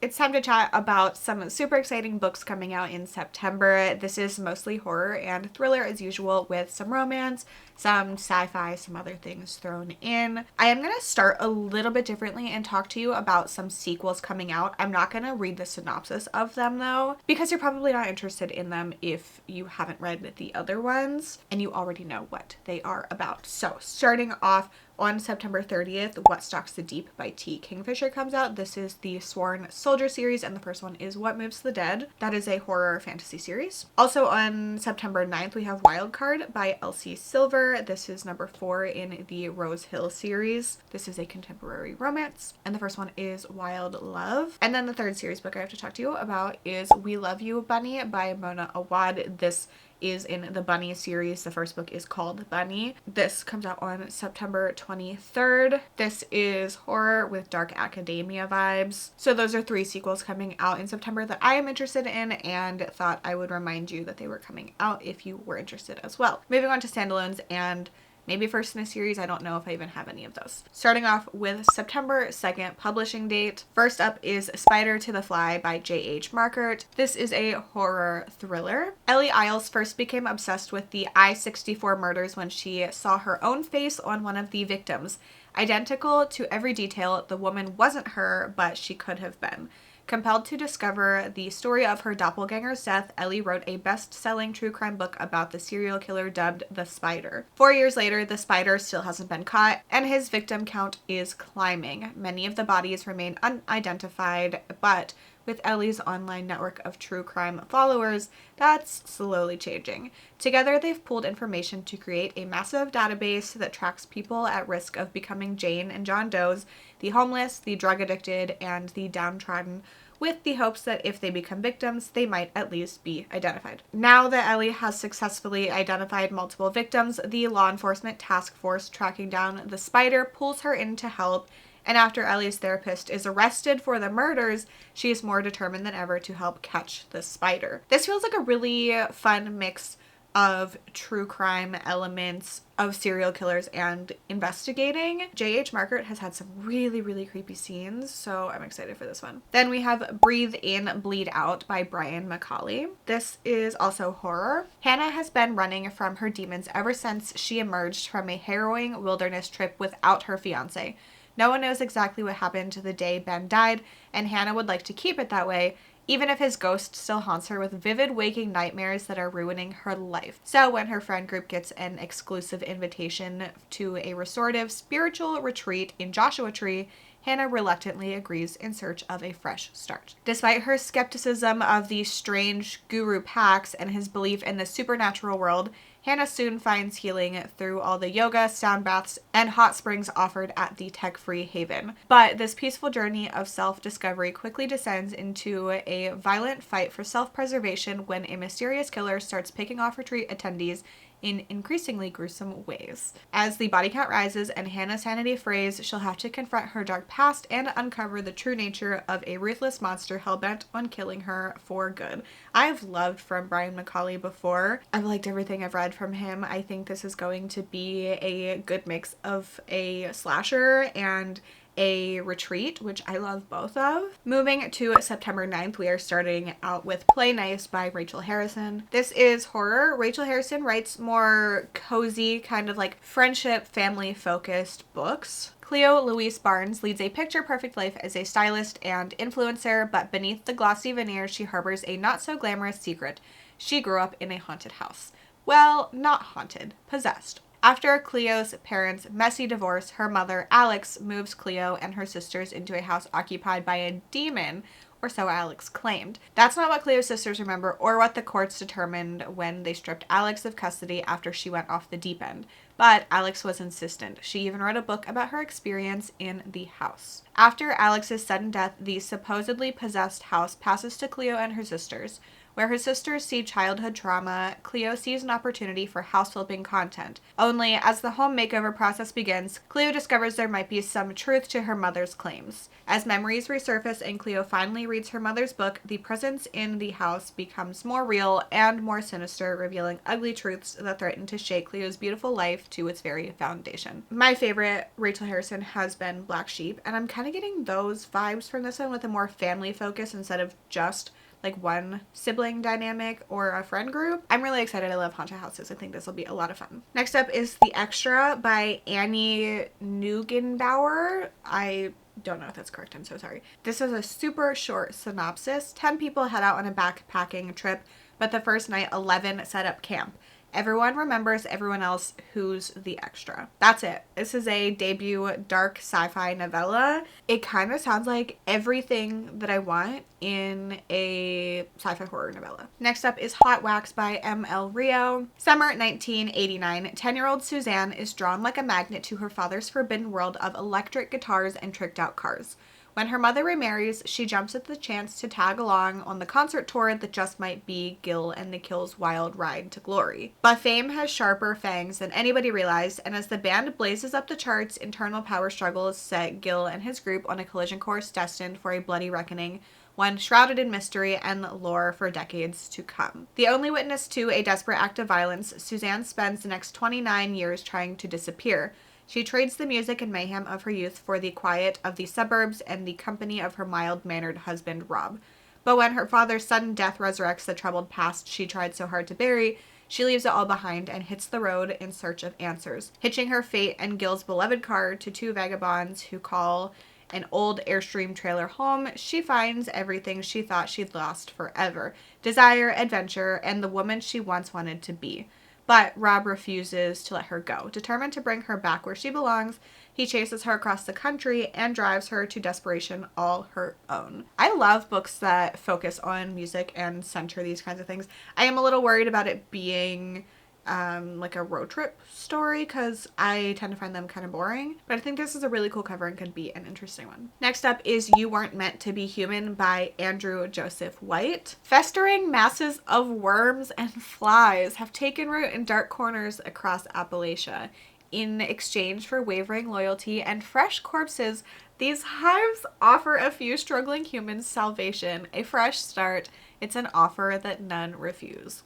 It's time to chat about some super exciting books coming out in September. This is mostly horror and thriller as usual, with some romance, some sci-fi, some other things thrown in. I am going to start a little bit differently and talk to you about some sequels coming out. I'm not going to read the synopsis of them though, because you're probably not interested in them if you haven't read the other ones and you already know what they are about. So starting off on September 30th, What Stalks the Deep by T. Kingfisher comes out. This is the Sworn Soldier series, and the first one is What Moves the Dead. That is a horror fantasy series. Also on September 9th, we have Wild Card by Elsie Silver. This is number 4 in the Rose Hill series. This is a contemporary romance, and the first one is Wild Love. And then the third series book I have to talk to you about is We Love You, Bunny by Mona Awad. This is in the Bunny series. The first book is called Bunny. This comes out on September 23rd. This is horror with dark academia vibes. So those are 3 sequels coming out in September that I am interested in and thought I would remind you that they were coming out if you were interested as well. Moving on to standalones and maybe first in a series. I don't know if I even have any of those. Starting off with September 2nd publishing date. First up is Spider to the Fly by J.H. Markert. This is a horror thriller. Ellie Isles first became obsessed with the I-64 murders when she saw her own face on one of the victims. Identical to every detail, the woman wasn't her, but she could have been. Compelled to discover the story of her doppelganger's death, Ellie wrote a best-selling true crime book about the serial killer dubbed The Spider. 4 years later, the Spider still hasn't been caught, and his victim count is climbing. Many of the bodies remain unidentified, but with Ellie's online network of true crime followers, that's slowly changing. Together, they've pooled information to create a massive database that tracks people at risk of becoming Jane and John Does, the homeless, the drug addicted, and the downtrodden, with the hopes that if they become victims, they might at least be identified. Now that Ellie has successfully identified multiple victims, the law enforcement task force tracking down the Spider pulls her in to help, and after Ellie's therapist is arrested for the murders, she is more determined than ever to help catch the Spider. This feels like a really fun mix of true crime elements, of serial killers, and investigating. J.H. Markert has had some really, really creepy scenes, so I'm excited for this one. Then we have Breathe In, Bleed Out by Brian McCauley. This is also horror. Hannah has been running from her demons ever since she emerged from a harrowing wilderness trip without her fiancé. No one knows exactly what happened to the day Ben died, and Hannah would like to keep it that way, even if his ghost still haunts her with vivid waking nightmares that are ruining her life. So when her friend group gets an exclusive invitation to a restorative spiritual retreat in Joshua Tree, Hannah reluctantly agrees in search of a fresh start. Despite her skepticism of the strange guru Pax and his belief in the supernatural world, Hannah soon finds healing through all the yoga, sound baths, and hot springs offered at the tech-free haven. But this peaceful journey of self-discovery quickly descends into a violent fight for self-preservation when a mysterious killer starts picking off retreat attendees in increasingly gruesome ways. As the body count rises and Hannah's sanity frays, she'll have to confront her dark past and uncover the true nature of a ruthless monster hell-bent on killing her for good. I've loved from Brian McCauley before. I've liked everything I've read from him. I think this is going to be a good mix of a slasher and a retreat, which I love both of. Moving to September 9th, we are starting out with Play Nice by Rachel Harrison. This is horror. Rachel Harrison writes more cozy, kind of like friendship, family-focused books. Cleo Louise Barnes leads a picture-perfect life as a stylist and influencer, but beneath the glossy veneer, she harbors a not-so-glamorous secret. She grew up in a haunted house. Well, not haunted, possessed. After Cleo's parents' messy divorce, her mother, Alex, moves Cleo and her sisters into a house occupied by a demon, or so Alex claimed. That's not what Cleo's sisters remember or what the courts determined when they stripped Alex of custody after she went off the deep end. But Alex was insistent. She even wrote a book about her experience in the house. After Alex's sudden death, the supposedly possessed house passes to Cleo and her sisters. Where her sisters see childhood trauma, Cleo sees an opportunity for house-flipping content. Only, as the home makeover process begins, Cleo discovers there might be some truth to her mother's claims. As memories resurface and Cleo finally reads her mother's book, the presence in the house becomes more real and more sinister, revealing ugly truths that threaten to shake Cleo's beautiful life to its very foundation. My favorite Rachel Harrison has been Black Sheep, and I'm kind of getting those vibes from this one with a more family focus instead of just like one sibling dynamic or a friend group. I'm really excited. I love haunted houses. I think this will be a lot of fun. Next up is The Extra by Annie Neugenbauer. I don't know if that's correct. I'm so sorry. This is a super short synopsis. 10 people head out on a backpacking trip, but the first night 11 set up camp. Everyone remembers everyone else. Who's the extra? That's it. This is a debut dark sci-fi novella. It kind of sounds like everything that I want in a sci-fi horror novella. Next up is Hot Wax by M.L. Rio. Summer 1989. 10-year-old Suzanne is drawn like a magnet to her father's forbidden world of electric guitars and tricked out cars. When her mother remarries, she jumps at the chance to tag along on the concert tour that just might be Gil and Nikhil's wild ride to glory. But fame has sharper fangs than anybody realized, and as the band blazes up the charts, internal power struggles set Gil and his group on a collision course destined for a bloody reckoning, one shrouded in mystery and lore for decades to come. The only witness to a desperate act of violence, Suzanne spends the next 29 years trying to disappear. She trades the music and mayhem of her youth for the quiet of the suburbs and the company of her mild-mannered husband, Rob. But when her father's sudden death resurrects the troubled past she tried so hard to bury, she leaves it all behind and hits the road in search of answers, hitching her fate and Gil's beloved car to two vagabonds who call an old Airstream trailer home. She finds everything she thought she'd lost forever: desire, adventure, and the woman she once wanted to be. But Rob refuses to let her go. Determined to bring her back where she belongs, he chases her across the country and drives her to desperation all her own. I love books that focus on music and center these kinds of things. I am a little worried about it being like a road trip story because I tend to find them kind of boring, but I think this is a really cool cover and could be an interesting one. Next up is You Weren't Meant to Be Human by Andrew Joseph White. Festering masses of worms and flies have taken root in dark corners across Appalachia. In exchange for wavering loyalty and fresh corpses, these hives offer a few struggling humans salvation, a fresh start. It's an offer that none refuse.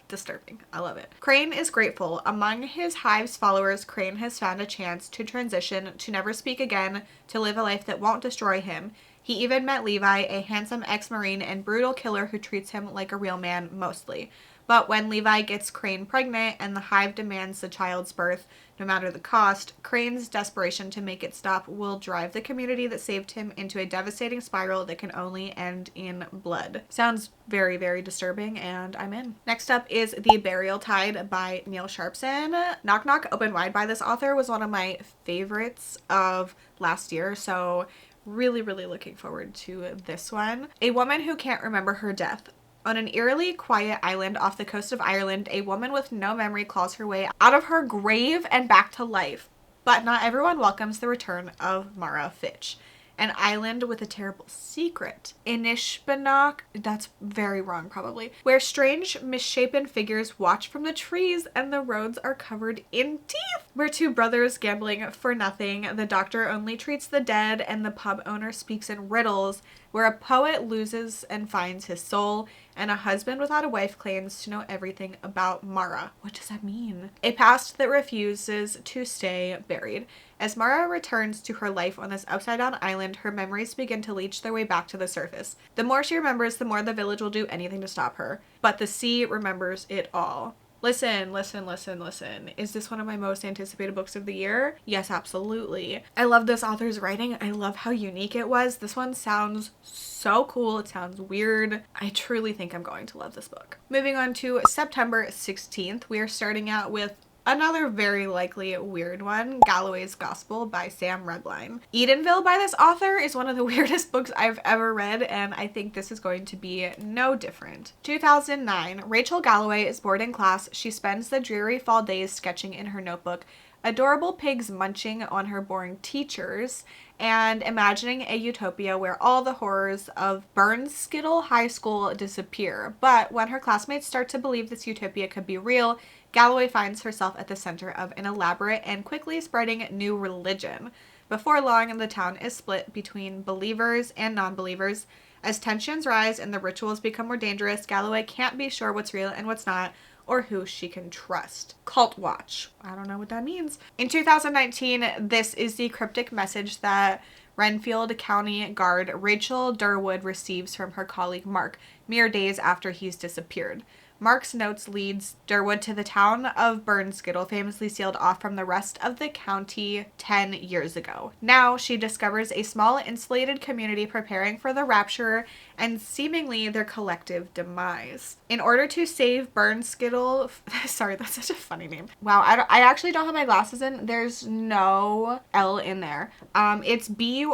Disturbing. I love it. Crane is grateful. Among his hive's followers, Crane has found a chance to transition, to never speak again, to live a life that won't destroy him. He even met Levi, a handsome ex-Marine and brutal killer who treats him like a real man mostly. But when Levi gets Crane pregnant and the hive demands the child's birth, no matter the cost, Crane's desperation to make it stop will drive the community that saved him into a devastating spiral that can only end in blood. Sounds very, very disturbing, and I'm in. Next up is The Burial Tide by Neil Sharpson. Knock Knock Open Wide by this author was one of my favorites of last year, so really, really looking forward to this one. A woman who can't remember her death. On an eerily quiet island off the coast of Ireland, a woman with no memory claws her way out of her grave and back to life. But not everyone welcomes the return of Mara Fitch, an island with a terrible secret. Inishbinock, that's very wrong probably, where strange, misshapen figures watch from the trees and the roads are covered in teeth. Where two brothers gambling for nothing, the doctor only treats the dead, and the pub owner speaks in riddles. Where a poet loses and finds his soul, and a husband without a wife claims to know everything about Mara. What does that mean? A past that refuses to stay buried. As Mara returns to her life on this upside-down island, her memories begin to leach their way back to the surface. The more she remembers, the more the village will do anything to stop her. But the sea remembers it all. Listen, listen, listen, listen. Is this one of my most anticipated books of the year? Yes, absolutely. I love this author's writing. I love how unique it was. This one sounds so cool. It sounds weird. I truly think I'm going to love this book. Moving on to September 16th, we are starting out with another very likely weird one, Galloway's Gospel by Sam Redline. Edenville by this author is one of the weirdest books I've ever read, and I think this is going to be no different. 2009, Rachel Galloway is bored in class. She spends the dreary fall days sketching in her notebook. adorable pigs munching on her boring teachers, and imagining a utopia where all the horrors of Burnskittle High School disappear. But when her classmates start to believe this utopia could be real, Galloway finds herself at the center of an elaborate and quickly spreading new religion. Before long, the town is split between believers and non-believers. As tensions rise and the rituals become more dangerous, Galloway can't be sure what's real and what's not, or who she can trust. Cult watch. I don't know what that means. In 2019, this is the cryptic message that Renfield County Guard Rachel Durwood receives from her colleague Mark, mere days after he's disappeared. Mark's notes leads Durwood to the town of Burnskittle, famously sealed off from the rest of the county 10 years ago. Now she discovers a small insulated community preparing for the rapture and seemingly their collective demise. In order to save Burnskittle, sorry, that's such a funny name. Wow, I actually don't have my glasses in. There's no L in there. It's Burnskidde,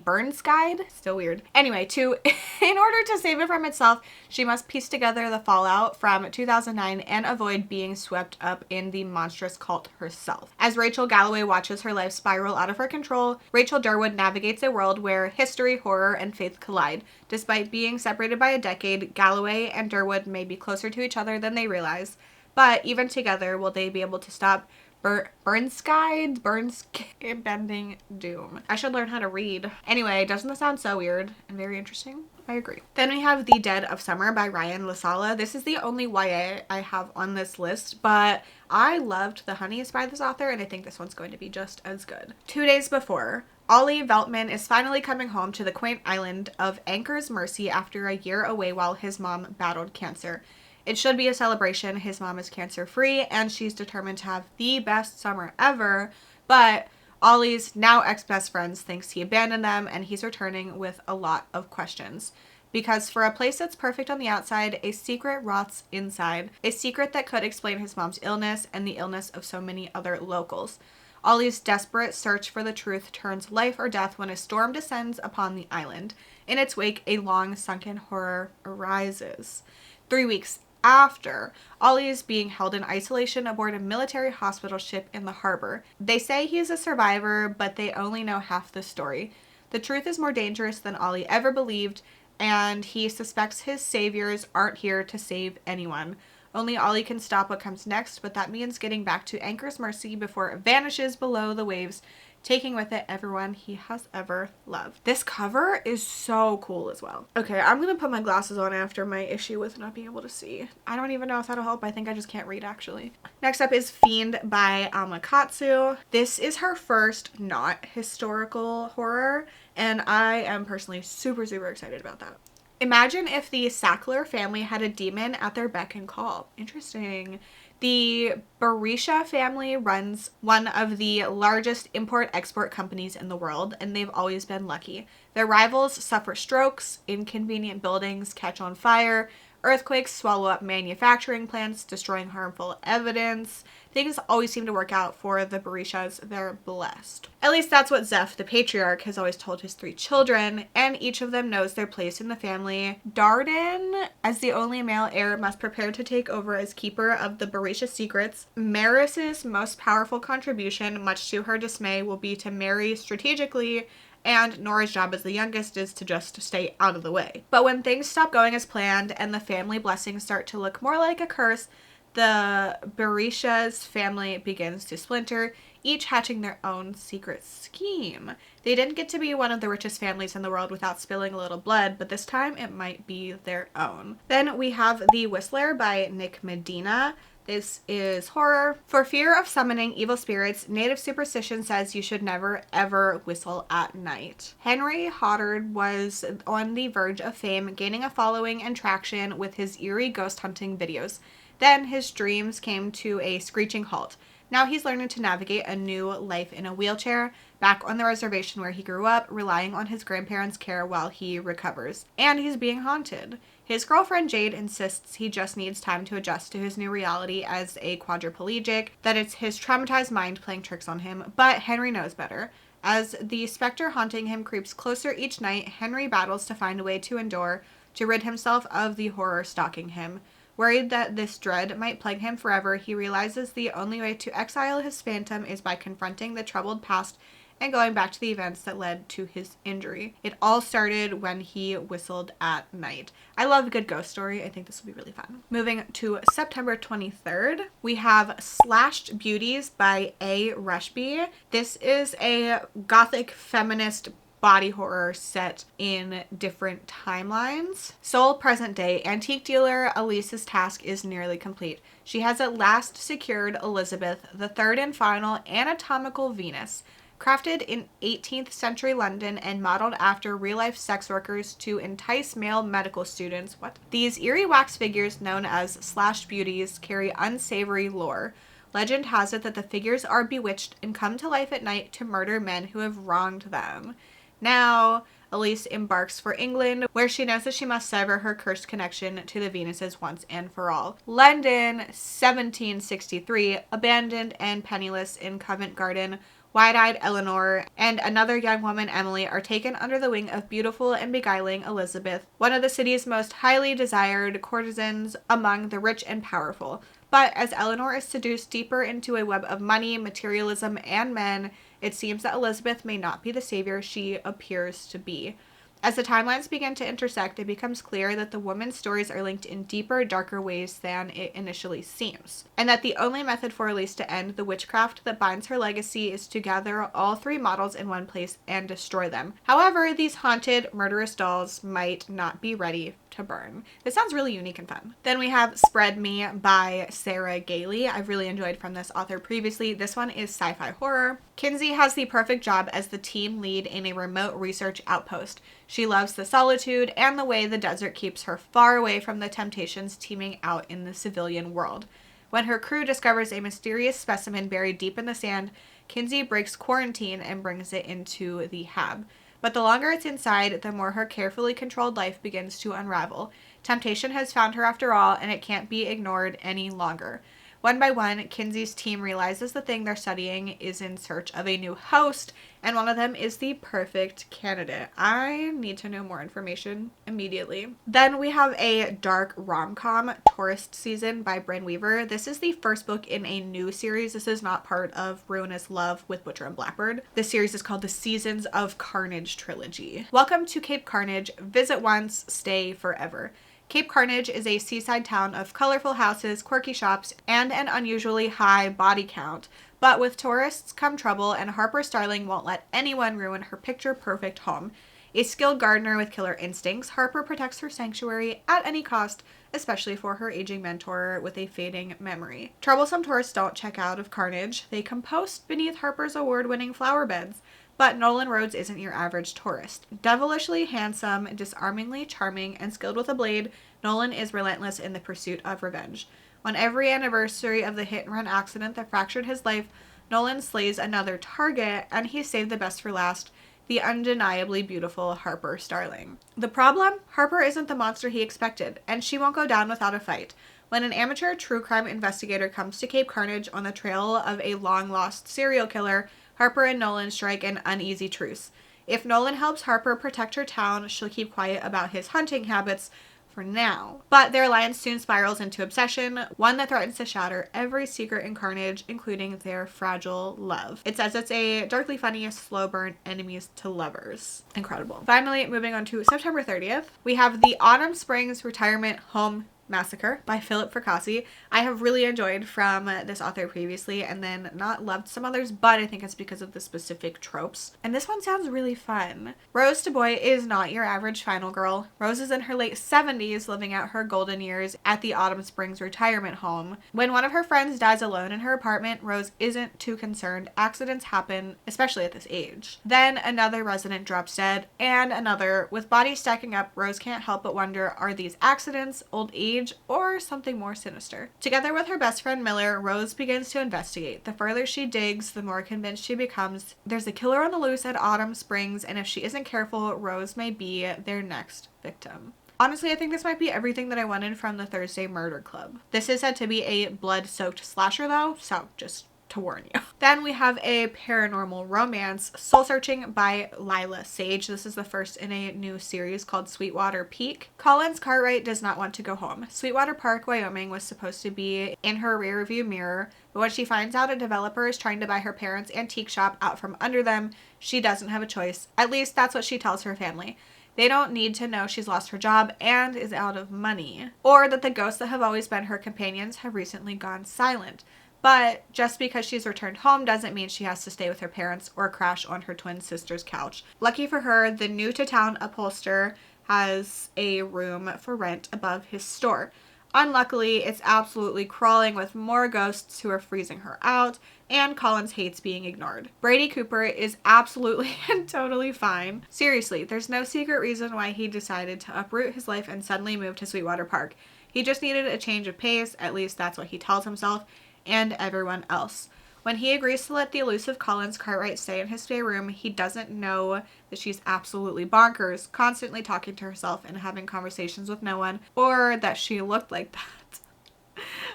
Burnskide. Still weird. Anyway, in order to save it from itself, she must piece together the fallout from 2009 and avoid being swept up in the monstrous cult herself. As Rachel Galloway watches her life spiral out of her control, Rachel Durwood navigates a world where history, horror, and faith collide. Despite being separated by a decade, Galloway and Durwood may be closer to each other than they realize. But even together, will they be able to stop Burnskide's impending doom? I should learn how to read. Anyway, doesn't this sound so weird and very interesting? I agree. Then we have The Dead of Summer by Ryan Lasala. This is the only YA I have on this list, but I loved The Honeys by this author, and I think this one's going to be just as good. 2 days before, Ollie Veltman is finally coming home to the quaint island of Anchor's Mercy after a year away while his mom battled cancer. It should be a celebration. His mom is cancer-free, and she's determined to have the best summer ever, but Ollie's now ex-best friends thinks he abandoned them, and he's returning with a lot of questions. Because for a place that's perfect on the outside, a secret rots inside. A secret that could explain his mom's illness and the illness of so many other locals. Ollie's desperate search for the truth turns life or death when a storm descends upon the island. In its wake, a long sunken horror arises. 3 weeks after, Ollie is being held in isolation aboard a military hospital ship in the harbor. They say he's a survivor, but they only know half the story. The truth is more dangerous than Ollie ever believed, and he suspects his saviors aren't here to save anyone. Only Ollie can stop what comes next, but that means getting back to Anchor's Mercy before it vanishes below the waves, taking with it everyone he has ever loved. This cover is so cool as well. Okay, I'm gonna put my glasses on after my issue with not being able to see. I don't even know if that'll help. I think I just can't read, actually. Next up is Fiend by Amakatsu. This is her first not historical horror, and I am personally super excited about that. Imagine if the Sackler family had a demon at their beck and call. Interesting. The Berisha family runs one of the largest import-export companies in the world, and they've always been lucky. Their rivals suffer strokes, inconvenient buildings catch on fire, earthquakes swallow up manufacturing plants, destroying harmful evidence. Things always seem to work out for the Berishas. They're blessed. At least that's what Zeph, the patriarch, has always told his 3 children, and each of them knows their place in the family. Darden, as the only male heir, must prepare to take over as keeper of the Berisha secrets. Maris's most powerful contribution, much to her dismay, will be to marry strategically, and Nora's job as the youngest is to just stay out of the way. But when things stop going as planned and the family blessings start to look more like a curse, the Berisha's family begins to splinter, each hatching their own secret scheme. They didn't get to be one of the richest families in the world without spilling a little blood, but this time it might be their own. Then we have The Whistler by Nick Medina. This is horror. For fear of summoning evil spirits, native superstition says you should never ever whistle at night. Henry Hoddard was on the verge of fame, gaining a following and traction with his eerie ghost hunting videos. Then his dreams came to a screeching halt. Now he's learning to navigate a new life in a wheelchair, back on the reservation where he grew up, relying on his grandparents' care while he recovers. And he's being haunted. His girlfriend Jade insists he just needs time to adjust to his new reality as a quadriplegic, that it's his traumatized mind playing tricks on him, but Henry knows better. As the specter haunting him creeps closer each night, Henry battles to find a way to endure, to rid himself of the horror stalking him. Worried that this dread might plague him forever, he realizes the only way to exile his phantom is by confronting the troubled past and going back to the events that led to his injury. It all started when he whistled at night. I love a good ghost story. I think this will be really fun. Moving to September 23rd, we have Slashed Beauties by A. Rushby. This is a gothic feminist body horror set in different timelines. Sole present day, antique dealer Elise's task is nearly complete. She has at last secured Elizabeth, the third and final anatomical Venus. Crafted in 18th century London and modeled after real-life sex workers to entice male medical students. These eerie wax figures, known as Slashed Beauties, carry unsavory lore. Legend has it that the figures are bewitched and come to life at night to murder men who have wronged them. Now, Elise embarks for England, where she knows that she must sever her cursed connection to the Venuses once and for all. London, 1763, abandoned and penniless in Covent Garden, wide-eyed Eleanor and another young woman, Emily, are taken under the wing of beautiful and beguiling Elizabeth, one of the city's most highly desired courtesans among the rich and powerful. But as Eleanor is seduced deeper into a web of money, materialism, and men, it seems that Elizabeth may not be the savior she appears to be. As the timelines begin to intersect, it becomes clear that the woman's stories are linked in deeper, darker ways than it initially seems, and that the only method for Elise to end the witchcraft that binds her legacy is to gather all three models in one place and destroy them. However, these haunted, murderous dolls might not be ready to burn. This sounds really unique and fun. Then we have Spread Me by Sarah Gailey. I've really enjoyed from this author previously. This one is sci-fi horror. Kinsey has the perfect job as the team lead in a remote research outpost. She loves the solitude and the way the desert keeps her far away from the temptations teeming out in the civilian world. When her crew discovers a mysterious specimen buried deep in the sand, Kinsey breaks quarantine and brings it into the hab. But the longer it's inside, the more her carefully controlled life begins to unravel. Temptation has found her after all, and it can't be ignored any longer. One by one, Kinsey's team realizes the thing they're studying is in search of a new host, and one of them is the perfect candidate. I need to know more information immediately. Then we have a dark rom-com, Tourist Season by Bryn Weaver. This is the first book in a new series. This is not part of Ruinous Love with Butcher and Blackbird. This series is called the Seasons of Carnage Trilogy. Welcome to Cape Carnage. Visit once, stay forever. Cape Carnage is a seaside town of colorful houses, quirky shops, and an unusually high body count. But with tourists come trouble, and Harper Starling won't let anyone ruin her picture-perfect home. A skilled gardener with killer instincts, Harper protects her sanctuary at any cost, especially for her aging mentor with a fading memory. Troublesome tourists don't check out of Carnage. They compost beneath Harper's award-winning flower beds. But Nolan Rhodes isn't your average tourist. Devilishly handsome, disarmingly charming, and skilled with a blade, Nolan is relentless in the pursuit of revenge. On every anniversary of the hit-and-run accident that fractured his life, Nolan slays another target, and he saved the best for last, the undeniably beautiful Harper Starling. The problem? Harper isn't the monster he expected, and she won't go down without a fight. When an amateur true crime investigator comes to Cape Carnage on the trail of a long-lost serial killer, Harper and Nolan strike an uneasy truce. If Nolan helps Harper protect her town, she'll keep quiet about his hunting habits for now. But their alliance soon spirals into obsession, one that threatens to shatter every secret in Carnage, including their fragile love. It says it's a darkly funny, slow burn enemies to lovers. Incredible. Finally, moving on to September 30th, we have The Autumn Springs Retirement Home Massacre by Philip Fracassi. I have really enjoyed from this author previously and then not loved some others, but I think it's because of the specific tropes. And this one sounds really fun. Rose DuBois is not your average final girl. Rose is in her late 70s living out her golden years at the Autumn Springs retirement home. When one of her friends dies alone in her apartment, Rose isn't too concerned. Accidents happen, especially at this age. Then another resident drops dead, and another. With bodies stacking up, Rose can't help but wonder, are these accidents, old age, or something more sinister? Together with her best friend Miller, Rose begins to investigate. The further she digs, the more convinced she becomes there's a killer on the loose at Autumn Springs, and if she isn't careful, Rose may be their next victim. Honestly, I think this might be everything that I wanted from the Thursday Murder Club. This is said to be a blood-soaked slasher though, so just to warn you. Then we have a paranormal romance, Soul Searching by Lila Sage. This is the first in a new series called Sweetwater Peak. Collins Cartwright does not want to go home. Sweetwater Park, Wyoming was supposed to be in her rearview mirror, but when she finds out a developer is trying to buy her parents' antique shop out from under them, she doesn't have a choice. At least that's what she tells her family. They don't need to know she's lost her job and is out of money, or that the ghosts that have always been her companions have recently gone silent. But just because she's returned home doesn't mean she has to stay with her parents or crash on her twin sister's couch. Lucky for her, the new-to-town upholsterer has a room for rent above his store. Unluckily, it's absolutely crawling with more ghosts who are freezing her out, and Collins hates being ignored. Brady Cooper is absolutely and totally fine. Seriously, there's no secret reason why he decided to uproot his life and suddenly move to Sweetwater Park. He just needed a change of pace, at least that's what he tells himself and everyone else. When he agrees to let the elusive Collins Cartwright stay in his spare room, he doesn't know that she's absolutely bonkers, constantly talking to herself and having conversations with no one, or that she looked like that.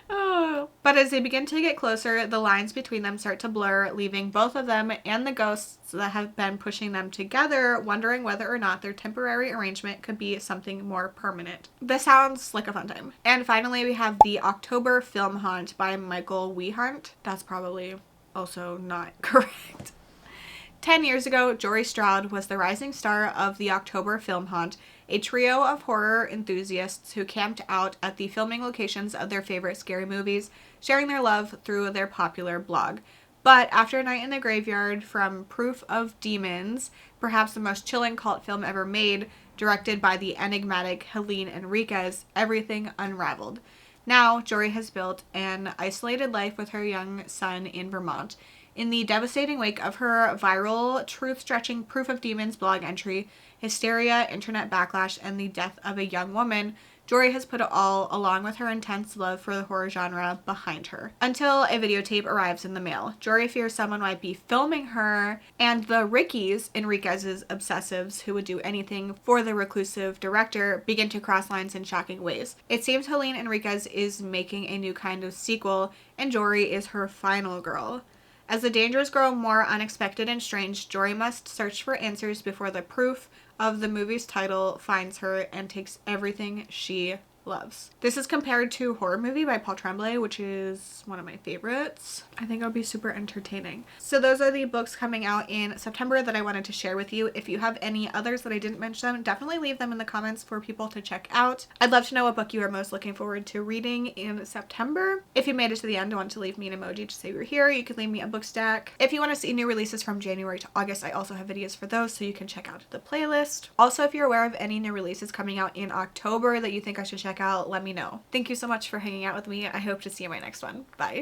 Oh. But as they begin to get closer, the lines between them start to blur, leaving both of them and the ghosts that have been pushing them together wondering whether or not their temporary arrangement could be something more permanent. This sounds like a fun time. And finally, we have The October Film Haunt by Michael Wehunt. That's probably also not correct. 10 years ago, Jory Stroud was the rising star of The October Film Haunt, a trio of horror enthusiasts who camped out at the filming locations of their favorite scary movies, sharing their love through their popular blog. But after a night in the graveyard from Proof of Demons, perhaps the most chilling cult film ever made, directed by the enigmatic Helene Enriquez, everything unraveled. Now, Jory has built an isolated life with her young son in Vermont. In the devastating wake of her viral, truth-stretching Proof of Demons blog entry, hysteria, internet backlash, and the death of a young woman, Jory has put it all, along with her intense love for the horror genre, behind her. Until a videotape arrives in the mail. Jory fears someone might be filming her, and the Rickies, Enriquez's obsessives who would do anything for the reclusive director, begin to cross lines in shocking ways. It seems Helene Enriquez is making a new kind of sequel, and Jory is her final girl. As the dangers grow more unexpected and strange, Jory must search for answers before the proof of the movie's title finds her and takes everything she loves. This is compared to Horror Movie by Paul Tremblay, which is one of my favorites. I think it'll be super entertaining. So those are the books coming out in September that I wanted to share with you. If you have any others that I didn't mention, definitely leave them in the comments for people to check out. I'd love to know what book you are most looking forward to reading in September. If you made it to the end and want to leave me an emoji to say you're here, you could leave me a book stack. If you want to see new releases from January to August, I also have videos for those, so you can check out the playlist. Also, if you're aware of any new releases coming out in October that you think I should check out, let me know. Thank you so much for hanging out with me. I hope to see you in my next one. Bye.